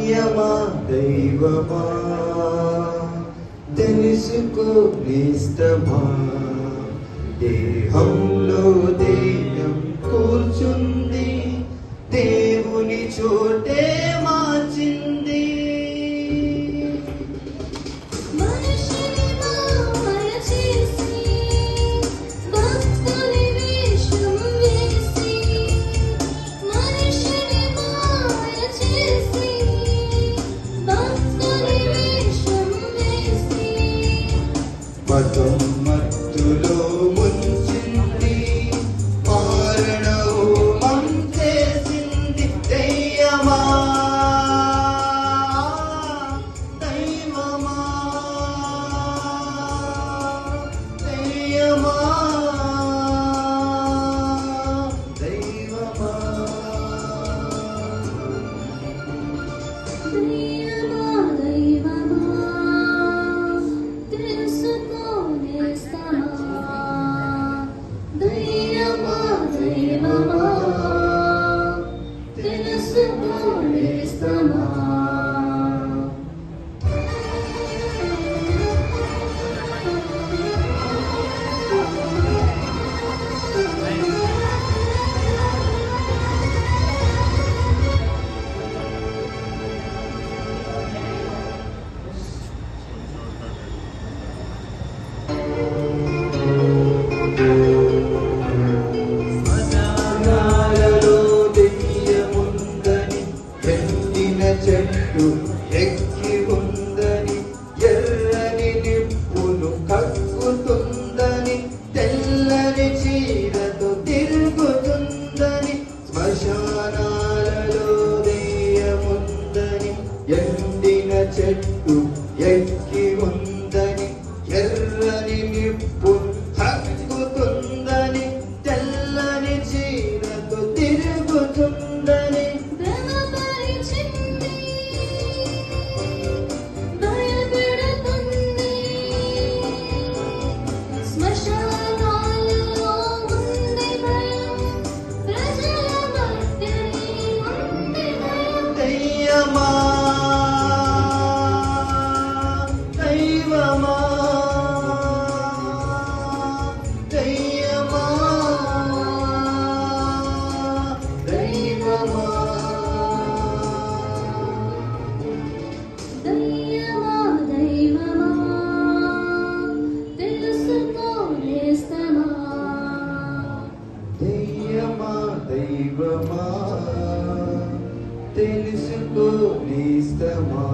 దయ్యమా దైవమా తెలుసుకో నిస్తమా దేహంలో దెయ్యం కూర్చుంది దేవుని చోటే మార్చింది. మతం మత్తులో ముంచింది మారణవు మంచేసింది. దయ్యమా దైవమా దయ్యమా దైవమా చెట్టు ఎక్కి ఉందని ఎర్రని నిప్పును కక్కుతుందని తెల్లని చీరతో తిరుగుతుందని శ్మశానాలలో దెయ్యముందని ఎండిన చెట్టు ఎక్కి ఉందని ఎర్రని నిప్పును కక్కుతుందని తెల్లని చీరతో తిరుగుతుందని దయ్యమా దైవమా దయ్యమా దైవమా దయ్యమా దైవమా తెలుసుకో నేస్తమా. దయ్యమా దైవమా తెలుసుకో నిస్తమా.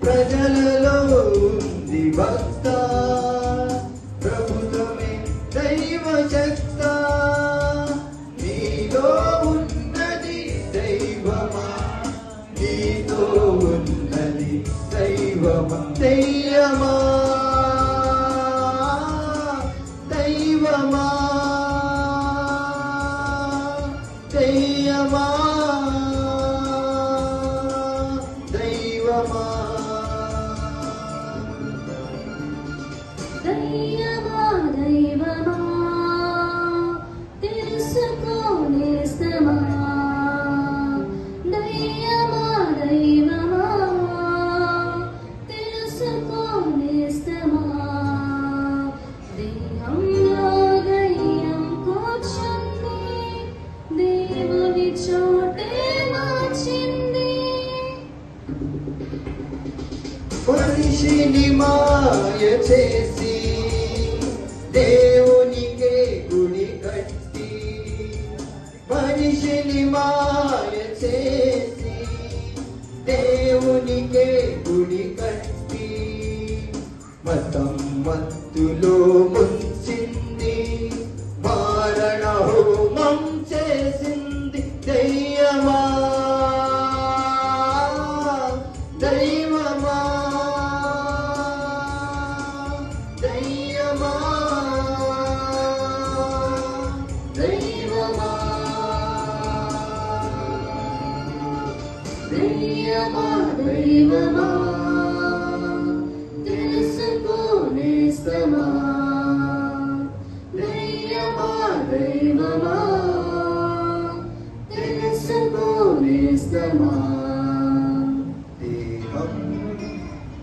ప్రజలలో ఉంది భక్త ప్రభుత్వమే దైవ శక్త నీలో ఉన్నది దైవమా నీతో ఉన్నది దైవమా. దయ్యమా దైవమా దయ్యమా మనిషిని మాయ చేసి దేవునికే గుడి కట్టి, మనిషిని మాయ చేసి దేవునికే గుడి కట్టి, మతం మత్తులో ముంచింది, మారణ హోమం చేసింది దయ్యమా దైవమా దయ్యమా దైవమా దయ్యమా దైవమా తెలుసుకోనేస్తమా, దయ్యమా దైవమా తెలుసుకోనేస్తమా.